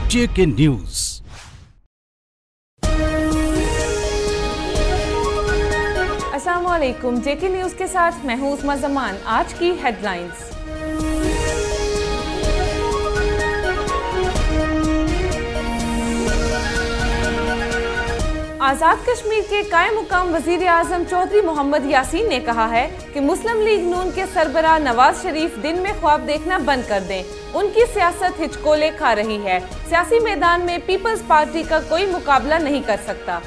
JK news. अस्सलामुअलैकुम, JK news के साथ मैं हूं उस्मा जमान। आज की हेडलाइंस। आज़ाद कश्मीर के कायम मुकाम वज़ीर आज़म चौधरी मोहम्मद यासीन ने कहा है कि मुस्लिम लीग नून के सरबराह नवाज शरीफ दिन में ख्वाब देखना बंद कर दें। उनकी सियासत हिचकोले खा रही है। सियासी मैदान में पीपल्स पार्टी का कोई मुकाबला नहीं कर सकता।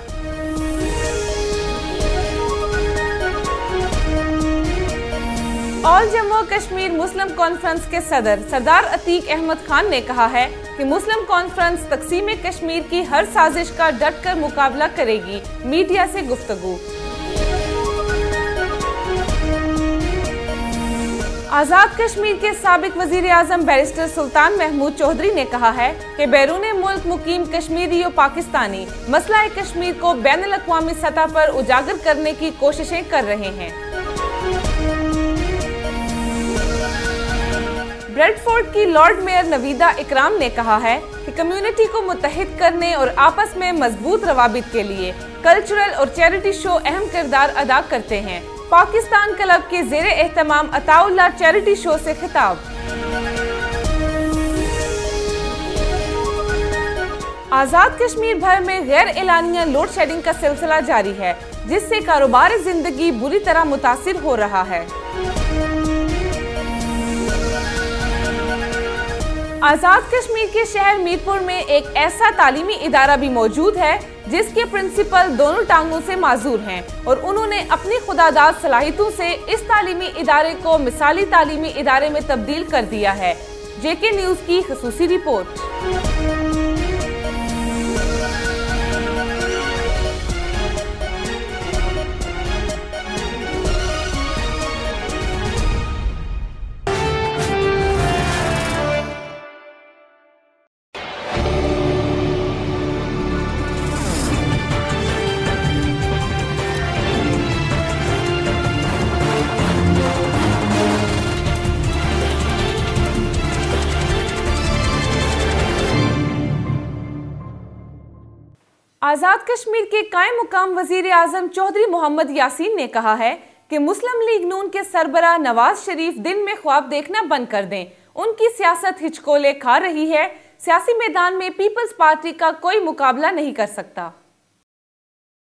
ऑल जम्मू कश्मीर मुस्लिम कॉन्फ्रेंस के सदर सरदार अतीक अहमद खान ने कहा है कि मुस्लिम कॉन्फ्रेंस तकसीम कश्मीर की हर साजिश का डट कर मुकाबला करेगी। मीडिया से गुफ्तगू। आज़ाद कश्मीर के साबिक वज़ीर आज़म बैरिस्टर सुल्तान महमूद चौधरी ने कहा है कि बैरून मुल्क मुकीम कश्मीरी और पाकिस्तानी मसला कश्मीर को बैनुल अक़वामी सतह पर उजागर करने की कोशिशें कर रहे हैं। ब्रेडफोर्ड की लॉर्ड मेयर नवीदा इकराम ने कहा है कि कम्युनिटी को मुत्तहिद करने और आपस में मजबूत रवाबित के लिए कल्चरल और चैरिटी शो अहम किरदार अदा करते हैं। पाकिस्तान क्लब के ज़ेरे एहतमाम अताउल्लाह चैरिटी शो से खिताब। आज़ाद कश्मीर भर में गैर एलानिया लोड शेडिंग का सिलसिला जारी है, जिससे कारोबार जिंदगी बुरी तरह मुतासिर हो रहा है। आज़ाद कश्मीर के शहर मीरपुर में एक ऐसा तालीमी इदारा भी मौजूद है जिसके प्रिंसिपल दोनों टांगों से माजूर हैं और उन्होंने अपनी खुदादाद सलाहियतों से इस तालीमी इदारे को मिसाली तालीमी इदारे में तब्दील कर दिया है। JK न्यूज की खसूसी रिपोर्ट। आज़ाद कश्मीर के कायम मुकाम वज़ीर आज़म चौधरी मोहम्मद यासीन ने कहा है कि मुस्लिम लीग नून के सरबराह नवाज शरीफ दिन में ख्वाब देखना बंद कर दें। उनकी सियासत हिचकोले खा रही है। सियासी मैदान में पीपल्स पार्टी का कोई मुकाबला नहीं कर सकता।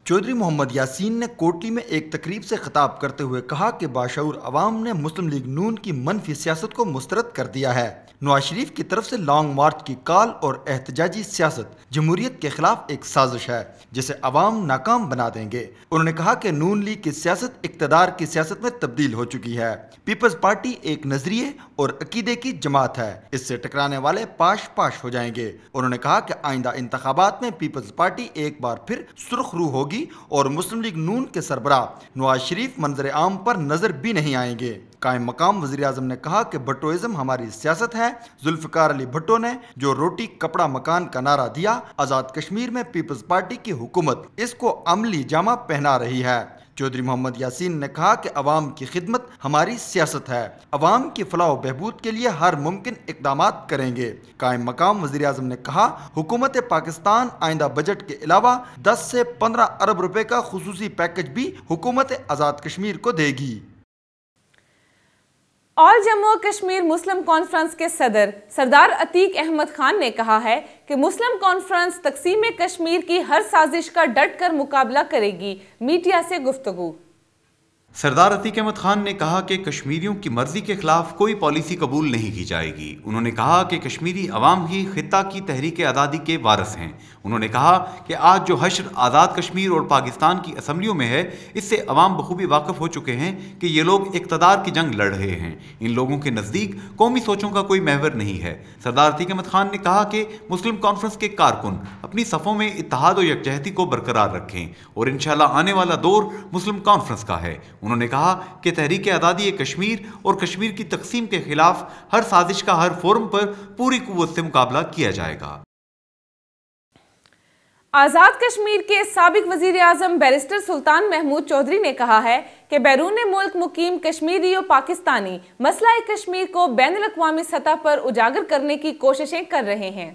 चौधरी मोहम्मद यासीन ने कोटली में एक तकरीब से खिताब करते हुए कहा कि बाशऊर अवाम ने मुस्लिम लीग नून की मनफी सियासत को मुस्तरद कर दिया है। नवाज शरीफ की तरफ से लॉन्ग मार्च की कॉल और एहतजाजी सियासत जमहूरियत के खिलाफ एक साजिश है जिसे अवाम नाकाम बना देंगे। उन्होंने कहा कि नून लीग की सियासत इक़्तिदार की सियासत में तब्दील हो चुकी है। पीपल्स पार्टी एक नजरिए और अकीदे की जमात है, इससे टकराने वाले पाश पाश हो जाएंगे। उन्होंने कहा कि आइंदा इंतखाबात में पीपल्स पार्टी एक बार फिर सुर्खरू होगी और मुस्लिम लीग नून के सरबराह नवाज शरीफ मंजर आम पर नजर भी नहीं आएंगे। कायम मकाम वज़ीर आज़म ने कहा कि भट्टोइज़्म हमारी सियासत है। जुल्फ़िकार अली भट्टो ने जो रोटी कपड़ा मकान का नारा दिया, आज़ाद कश्मीर में पीपल्स पार्टी की हुकूमत इसको अमली जामा पहना रही है। चौधरी मोहम्मद यासीन ने कहा कि अवाम की खिदमत हमारी सियासत है। अवाम की फलाह व बहबूद के लिए हर मुमकिन इक़दामात करेंगे। कायम मकाम वज़ीर आज़म ने कहा, हुकूमत पाकिस्तान आइंदा बजट के अलावा 10 से 15 अरब रुपए का खुसूसी पैकेज भी हुकूमत आज़ाद कश्मीर को देगी। ऑल जम्मू कश्मीर मुस्लिम कॉन्फ्रेंस के सदर सरदार अतीक अहमद खान ने कहा है कि मुस्लिम कॉन्फ्रेंस तकसीम कश्मीर की हर साजिश का डट कर मुकाबला करेगी। मीडिया से गुफ्तगू। सरदार अतीक अहमद खान ने कहा कि कश्मीरियों की मर्जी के खिलाफ कोई पॉलिसी कबूल नहीं की जाएगी। उन्होंने कहा कि कश्मीरी अवाम ही खित्ता की तहरीक आज़ादी के वारिस हैं। उन्होंने कहा कि आज जो हश्र आज़ाद कश्मीर और पाकिस्तान की असम्बलियों में है, इससे अवाम बखूबी वाकिफ हो चुके हैं कि ये लोग इक़्तिदार की जंग लड़ रहे हैं। इन लोगों के नज़दीक कौमी सोचों का कोई महवर नहीं है। सरदार अतीक अहमद खान ने कहा कि मुस्लिम कॉन्फ्रेंस के कारकुन अपनी सफ़ों में इत्तेहाद और यकजहती को बरकरार रखें और इंशाअल्लाह आने वाला दौर मुस्लिम कॉन्फ्रेंस का है। उन्होंने कहा कि तहरीक आज़ादी कश्मीर और कश्मीर की तकसीम के खिलाफ हर साजिश का हर फोरम पर पूरी कुव्वत से मुकाबला किया जाएगा। आज़ाद कश्मीर के साबिक वज़ीर आज़म बैरिस्टर सुल्तान महमूद चौधरी ने कहा है कि बैरून मुल्क मुकीम कश्मीरी और पाकिस्तानी मसला कश्मीर को बैनुल अक़वामी सतह पर उजागर करने की कोशिशें कर रहे हैं।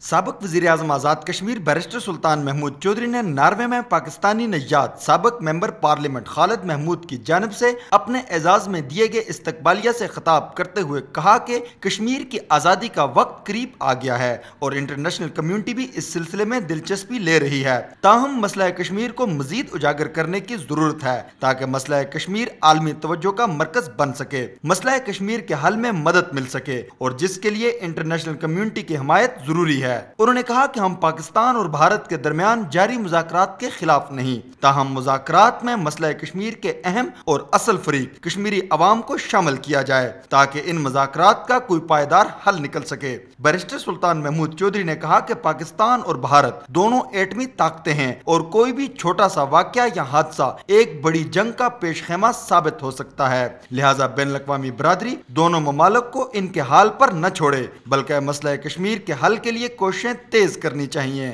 साबिक वज़ीर आज़म आज़ाद कश्मीर बैरिस्टर सुल्तान महमूद चौधरी ने नॉर्वे में पाकिस्तानी नैयाद साबिक मेंबर पार्लियामेंट खालिद महमूद की जानिब से अपने एजाज में दिए गए इस्तकबालिया से खिताब करते हुए कहा कि कश्मीर की आज़ादी का वक्त करीब आ गया है और इंटरनेशनल कम्युनिटी भी इस सिलसिले में दिलचस्पी ले रही है। ताहम मसला कश्मीर को मजीद उजागर करने की जरूरत है ताकि मसला कश्मीर आलमी तवज्जो का मरकज बन सके, मसला कश्मीर के हल में मदद मिल सके और जिसके लिए इंटरनेशनल कम्युनिटी की हिमायत जरूरी है। उन्होंने कहा कि हम पाकिस्तान और भारत के दरमियान जारी मुज़ाकरात के खिलाफ नहीं, ताहम मुज़ाकरात में मसला कश्मीर के अहम और असल फरीक कश्मीरी अवाम को शामिल किया जाए ताकि इन मुज़ाकरात का कोई पायदार हल निकल सके। बैरिस्टर सुल्तान महमूद चौधरी ने कहा कि पाकिस्तान और भारत दोनों एटमी ताकतें हैं और कोई भी छोटा सा वाकया या हादसा एक बड़ी जंग का पेशखेमा साबित हो सकता है, लिहाजा बैनुल अक़वामी बरादरी दोनों ममालिक को इनके हाल पर न छोड़े बल्कि मसला कश्मीर के हल के लिए कोशिशें तेज करनी चाहिए।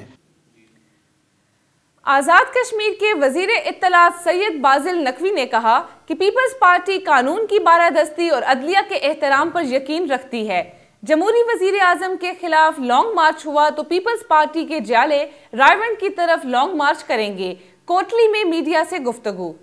आज़ाद कश्मीर के वजीर इत्तलात सैयद बाजिल नकवी ने कहा कि पीपल्स पार्टी कानून की बालादस्ती और अदलिया के एहतराम पर यकीन रखती है। जमहूरी वजीर आजम के खिलाफ लॉन्ग मार्च हुआ तो पीपल्स पार्टी के जाले रायवंड की तरफ लॉन्ग मार्च करेंगे। कोटली में मीडिया से गुफ्तगू।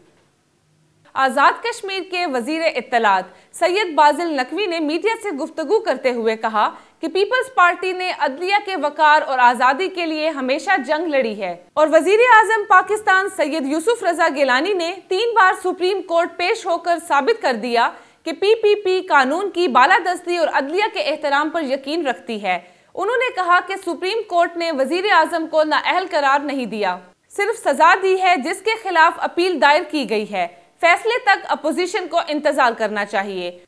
आज़ाद कश्मीर के वजीर इत्तलात सैयद बाजिल नकवी ने मीडिया से गुफ्तगू करते हुए कहा कि पीपल्स पार्टी ने अदलिया के वकार और आज़ादी के लिए हमेशा जंग लड़ी है और वजीर आजम पाकिस्तान सैयद यूसुफ रजा गिलानी ने 3 बार सुप्रीम कोर्ट पेश होकर साबित कर दिया कि पीपीपी कानून की बालादस्ती और अदलिया के एहतराम पर यकीन रखती है। उन्होंने कहा कि सुप्रीम कोर्ट ने वजीर आजम को नाअहल करार नहीं दिया, सिर्फ सजा दी है जिसके खिलाफ अपील दायर की गई है। फैसले तक अपोजिशन को इंतजार करना चाहिए।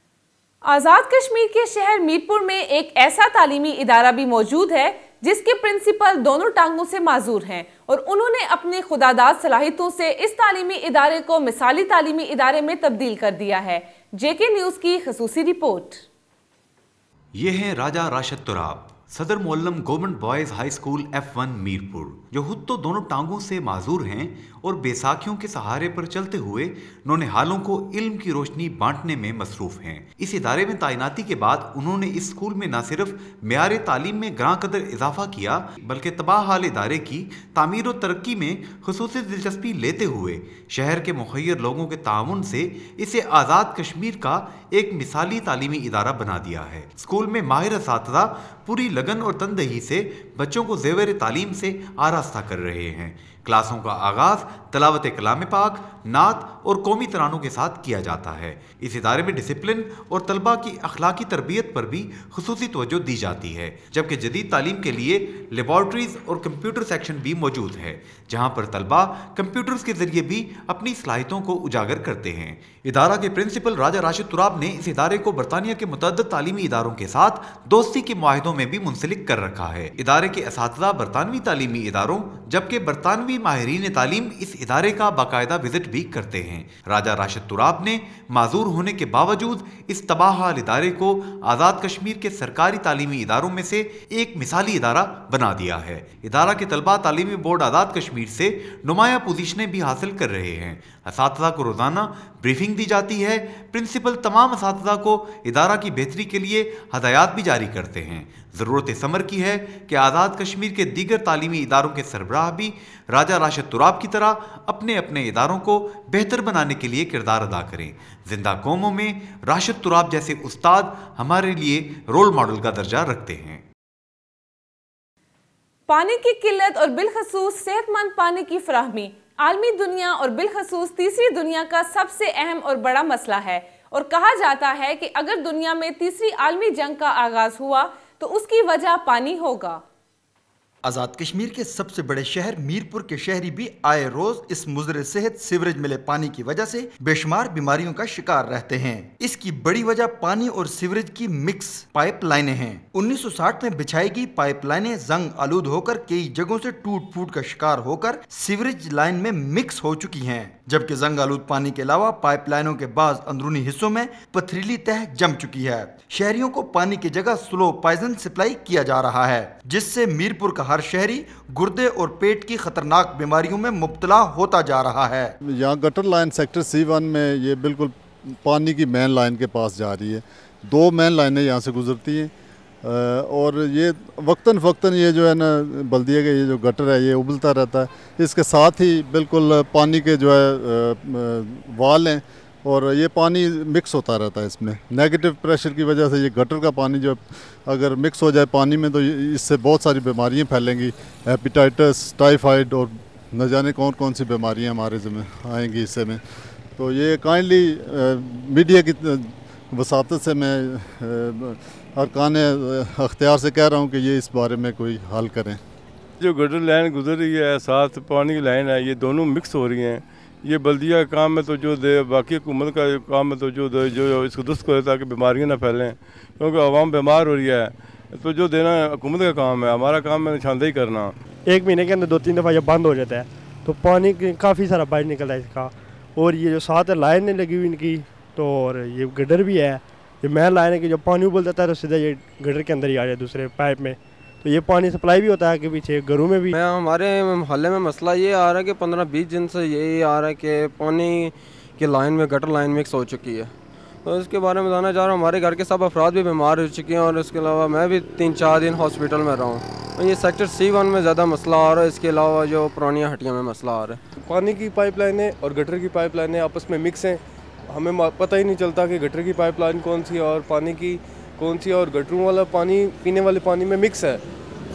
आज़ाद कश्मीर के शहर मीरपुर में एक ऐसा तालीमी इदारा भी मौजूद है जिसके प्रिंसिपल दोनों टांगों से माजूर हैं और उन्होंने अपनी खुदादाद सलाहियतों से इस तालीमी इदारे को मिसाली तालीमी इदारे में तब्दील कर दिया है। जेके न्यूज़ की खसूसी रिपोर्ट। ये हैं राजा राशिद तुराब, सदर मुअल्लम government boys high school F1 Mirpur, जो खुद तो दोनों टांगों से माजूर हैं और बेसाखियों के सहारे पर चलते हुए नौनिहालों को इल्म की रोशनी बांटने में मसरूफ हैं। इस इदारे में तैनाती के बाद उन्होंने इस स्कूल में न सिर्फ मेयार तालीम में ग्रां कदर इजाफा किया बल्कि तबाह हाल इदारे की तामीर और तरक्की में खुसूसी दिलचस्पी लेते हुए शहर के मुखय्यर लोगों के ताउन से इसे आज़ाद कश्मीर का एक मिसाली तालीमी इदारा बना दिया है। स्कूल में माहिर असातिज़ा पूरी लगन और तनदही से बच्चों को ज़ेवर तालीम से आरास्ता कर रहे हैं। क्लासों का आगाज़ तलावत कलाम पाक, नात और कौमी तरानों के साथ किया जाता है। इस इदारे में डिसिप्लिन और तलबा की अखलाकी तरबियत पर भी खुसूसी तवज्जो दी जाती है, जबकि जदीद तालीम के लिए लेबॉर्ट्रीज और कंप्यूटर सेक्शन भी मौजूद है जहाँ पर तलबा कंप्यूटर्स के जरिए भी अपनी सलाहियतों को उजागर करते हैं। इदारा के प्रिंसिपल राजा राशिद तुराब ने इस इदारे को बरतानिया के मुतअद्दिद तालीमी इदारों के साथ दोस्ती के मुआहिदों में भी मुंसलिक कर रखा है। इदारे के असातिज़ा बरतानवी तालीमी इदारों जबकि बरतानवी माहिरीन तालीम इस इदारे का बाकायदा विजिट भी करते हैं। राजा राशिद तुराब ने माजूर होने के बावजूद इस तबाह हाल इदारे को आज़ाद कश्मीर के सरकारी तालीमी इदारों में से एक मिसाली इदारा बना दिया है। इदारा के तलबा तालीमी बोर्ड आज़ाद कश्मीर से नुमाया पोजीशनें भी हासिल कर रहे हैं। असातिज़ा को रोज़ाना ब्रीफिंग दी जाती है। प्रिंसिपल तमाम असातिज़ा को इदारा की बेहतरी के लिए हदायत भी जारी करते हैं। ज़रूरत समर की है कि आज़ाद कश्मीर के दीगर तालीमी इदारों के सरबराह भी राजा राशिद तुराब की तरह अपने अपने इदारों को बेहतर बनाने के लिए किरदार अदा करें। जिंदा कौमों में राशिद तुराब जैसे उस्ताद हमारे लिए रोल मॉडल का दर्जा रखते हैं। पानी की किल्लत और बिलखसूस सेहतमंद पानी की फराहमी आलमी दुनिया और बिलखसूस तीसरी दुनिया का सबसे अहम और बड़ा मसला है और कहा जाता है कि अगर दुनिया में तीसरी आलमी जंग का आगाज हुआ तो उसकी वजह पानी होगा। आज़ाद कश्मीर के सबसे बड़े शहर मीरपुर के शहरी भी आए रोज इस मुज़र सेहत सीवरेज मिले पानी की वजह से बेशुमार बीमारियों का शिकार रहते हैं। इसकी बड़ी वजह पानी और सीवरेज की मिक्स पाइप लाइनें हैं। 1960 में बिछाई गई पाइप लाइनें जंग आलूद होकर कई जगहों से टूट फूट का शिकार होकर सीवरेज लाइन में मिक्स हो चुकी हैं, जबकि जंग आलूद पानी के अलावा पाइप लाइनों के बाद अंदरूनी हिस्सों में पथरीली तह जम चुकी है। शहरियों को पानी की जगह स्लो पॉइजन सप्लाई किया जा रहा है, जिससे मीरपुर का हर शहरी गुर्दे और पेट की खतरनाक बीमारियों में मुब्तला होता जा रहा है। यहाँ गटर लाइन सेक्टर C1 में ये बिल्कुल पानी की मेन लाइन के पास जा रही है। 2 मेन लाइनें यहाँ से गुजरती हैं। اور یہ وقتاً فوقتاً یہ جو ہے نا بلدیہ کا یہ جو گٹر ہے یہ ابلتا رہتا ہے. اس کے ساتھ ہی بالکل پانی کے جو ہے وال ہیں اور یہ پانی مکس ہوتا رہتا ہے. اس میں نیگیٹو پریشر کی وجہ سے یہ گٹر کا پانی جو اگر مکس ہو جائے پانی میں تو اس سے بہت ساری بیماریاں پھیلیں گی, ہیپیٹائٹس, ٹائیفائڈ اور نہ جانے کون کون سی بیماریاں ہمارے ذمہ آئیں گی اس سے میں. تو یہ کائنڈلی میڈیا کی وساطت سے میں ارکان اختیار سے کہہ رہا ہوں کہ یہ اس بارے میں کوئی حل کریں. جو گٹر لائن گزر رہی ہے ساتھ پانی کی لائن ہے, یہ دونوں مکس ہو رہی ہیں. یہ بلدیہ کا کام میں تو جو دے, باقی حکومت کا کام میں تو جو اس کو درست کرے تاکہ بیماریاں نہ پھیلیں, کیونکہ عوام بیمار ہو رہی ہے. تو جو دینا حکومت کا کام ہے, ہمارا کام ہے نشاندہی کرنا. 1 مہینے کے اندر 2-3 دفعہ جب بند ہو جاتا ہے تو پانی کافی سارا باہر نکلتا ہے اس کا. اور یہ جو ساتھ لائن لگی ہوئی ان کی, تو اور یہ گڈر بھی ہے, یہ مین لائن ہے کہ جب پانی ابل جاتا ہے تو سیدھا یہ گڈر کے اندر ہی آ جائے دوسرے پائپ میں. تو یہ پانی سپلائی بھی ہوتا ہے کہ پیچھے گھروں میں بھی. ہمارے محلے میں مسئلہ یہ آ رہا ہے کہ 15-20 دن سے یہی آ رہا ہے کہ پانی کی لائن میں گٹر لائن مکس ہو چکی ہے. تو اس کے بارے میں بتانا چاہ رہا ہوں, ہمارے گھر کے سب افراد بھی بیمار ہو چکے ہیں اور اس کے علاوہ میں بھی 3-4 دن ہاسپٹل میں رہا ہوں. یہ سیکٹر C1 میں زیادہ مسئلہ آ رہا ہے, اس کے علاوہ جو پرانیاں ہٹیاں میں مسئلہ آ رہا ہے. پانی کی پائپ لائنیں اور گٹر کی پائپ لائنیں آپس میں مکس ہیں. ہمیں پتہ ہی نہیں چلتا کہ گٹر کی پائپ لائن کون سی ہے اور پانی کی کون سی ہے, اور گٹروں والا پانی پینے والے پانی میں مکس ہے,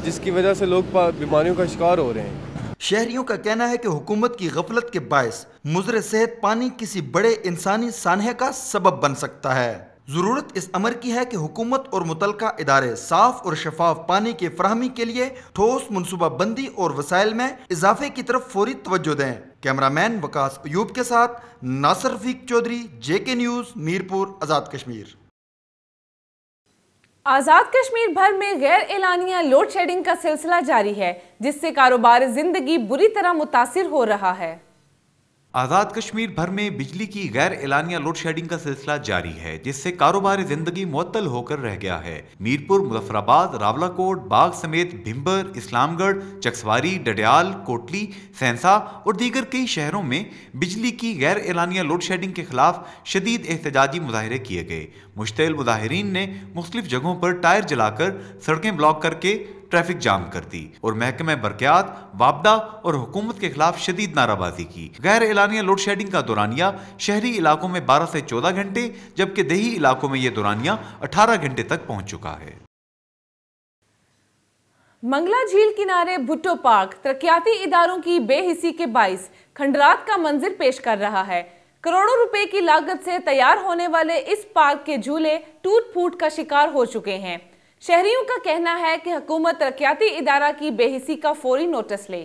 جس کی وجہ سے لوگ بیماریوں کا شکار ہو رہے ہیں. شہریوں کا کہنا ہے کہ حکومت کی غفلت کے باعث مضر صحت پانی کسی بڑے انسانی سانحے کا سبب بن سکتا ہے. ضرورت اس امر کی ہے کہ حکومت اور متعلقہ ادارے صاف اور شفاف پانی کی فراہمی کے لیے ٹھوس منصوبہ بندی اور وسائل میں اضافے کی طرف فوری توجہ دیں. کیمرہ مین وکاس ایوب کے ساتھ ناصر رفیق چودھری, JK نیوز, میرپور, آزاد کشمیر. آزاد کشمیر بھر میں غیر اعلانیہ لوڈ شیڈنگ کا سلسلہ جاری ہے, جس سے کاروبار زندگی بری طرح متاثر ہو رہا ہے. آزاد کشمیر بھر میں بجلی کی غیر اعلانیہ لوڈ شیڈنگ کا سلسلہ جاری ہے, جس سے کاروبار زندگی معطل ہو کر رہ گیا ہے. میرپور, مظفر آباد, راولہ کوٹ, باغ سمیت بھمبر, اسلام گڑھ, چکسواری, ڈڈیال, کوٹلی, سینسا اور دیگر کئی شہروں میں بجلی کی غیر اعلانیہ لوڈ شیڈنگ کے خلاف شدید احتجاجی مظاہرے کیے گئے. مشتعل مظاہرین نے مختلف جگہوں پر ٹائر جلا کر سڑکیں بلاک کر کے ٹریفک جام کر دی اور محکمہ برقیات, وابڈا اور حکومت کے خلاف شدید نعرہ بازی کی. غیر اعلانیہ لوڈ شیڈنگ کا دورانیہ شہری علاقوں میں 12 سے 14 گھنٹے جبکہ دیہی علاقوں میں یہ دورانیہ 18 گھنٹے تک پہنچ چکا ہے. منگلا جھیل کنارے بھٹو پارک ترقیاتی اداروں کی بے حسی کے باعث کھنڈرات کا منظر پیش کر رہا ہے. کروڑوں روپے کی لاگت سے تیار ہونے والے اس پارک کے جھولے ٹوٹ پھوٹ کا شکار ہو چکے ہیں. شہریوں کا کہنا ہے کہ حکومت ترقیاتی ادارہ کی بے حسی کا فوری نوٹس لے.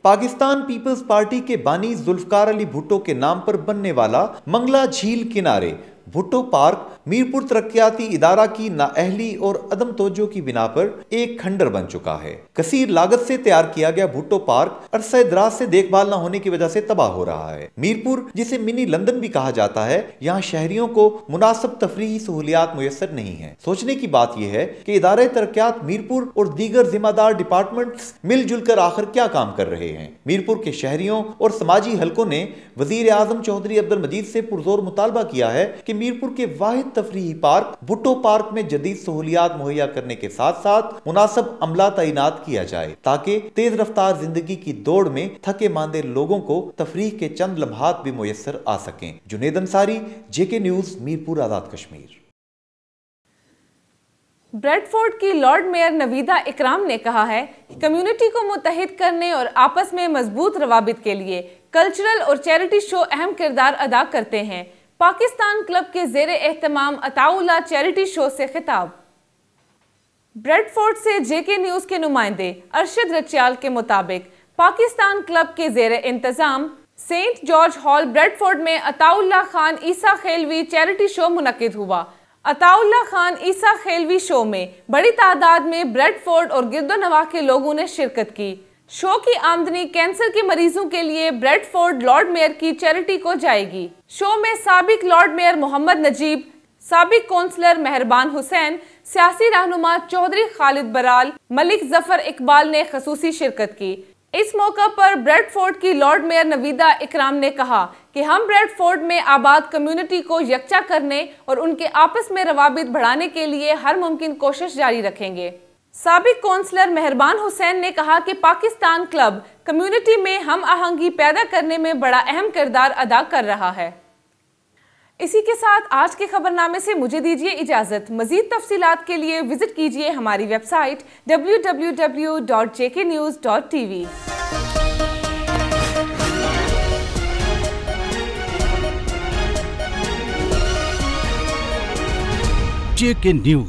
پاکستان پیپلز پارٹی کے بانی ذوالفقار علی بھٹو کے نام پر بننے والا منگلا جھیل کنارے بھٹو پارک میرپور ترقیاتی ادارہ کی نااہلی اور عدم توجہ کی بنا پر ایک کھنڈر بن چکا ہے. کثیر لاگت سے تیار کیا گیا بھٹو پارک عرصہ دراز سے دیکھ بھال نہ ہونے کی وجہ سے تباہ ہو رہا ہے. میرپور, جسے منی لندن بھی کہا جاتا ہے, یہاں شہریوں کو مناسب تفریحی سہولیات میسر نہیں ہیں. سوچنے کی بات یہ ہے کہ ادارہ ترقیات میرپور اور دیگر ذمہ دار ڈپارٹمنٹس مل جل کر آخر کیا کام کر رہے ہیں. میرپور کے شہریوں اور سماجی حلقوں نے وزیر اعظم چودھری عبدالمجید سے پرزور مطالبہ کیا ہے کہ میرپور کے واحد تفریحی پارک بھٹو پارک میں جدید سہولیات مہیا کرنے کے ساتھ ساتھ مناسب عملہ تعینات کیا جائے تاکہ تیز رفتار زندگی کی دوڑ میں تھکے ماندے لوگوں کو تفریح کے چند لمحات بھی میسر آ سکیں. Junaid Ansari, JK news, Mirpur, Azad Kashmir. Bread Ford کی لارڈ میئر نویدہ اکرام نے کہا ہے کہ کمیونٹی کو متحد کرنے اور آپس میں مضبوط روابط کے لیے کلچرل اور چیریٹی شو اہم کردار ادا کرتے ہیں. پاکستان کلب کے زیر اہتمام عطاءاللہ چیریٹی شو سے خطاب. بریڈ فورڈ سے JK نیوز کے نمائندے ارشد رچیال کے مطابق پاکستان کلب کے زیر انتظام Saint George Hall Bradford میں عطاءاللہ خان عیسیٰ خیلوی چیریٹی شو منعقد ہوا. عطاءاللہ خان عیسیٰ خیلوی شو میں بڑی تعداد میں بریڈ فورڈ اور گرد و نواح کے لوگوں نے شرکت کی. شو کی آمدنی کینسر کے مریضوں کے لیے بریڈ فورڈ لارڈ میئر کی چیریٹی کو جائے گی. شو میں سابق لارڈ میئر محمد نجیب, سابق کونسلر مہربان حسین, سیاسی رہنما چودھری خالد برال, ملک ظفر اقبال نے خصوصی شرکت کی. اس موقع پر بریڈ فورڈ کی لارڈ میئر نویدہ اکرام نے کہا कि हम ब्रेडफोर्ड में आबाद कम्युनिटी को यकजा करने और उनके आपस में रवाबित बढ़ाने के लिए हर मुमकिन कोशिश जारी रखेंगे। साबिक कौंसलर मेहरबान हुसैन ने कहा कि पाकिस्तान क्लब कम्युनिटी में हम आहंगी पैदा करने में बड़ा अहम किरदार अदा कर रहा है। इसी के साथ आज के खबरनामे से मुझे दीजिए इजाजत। मजीद तफसीलात के लिए विजिट कीजिए हमारी वेबसाइट www.jknews.tv। JK News।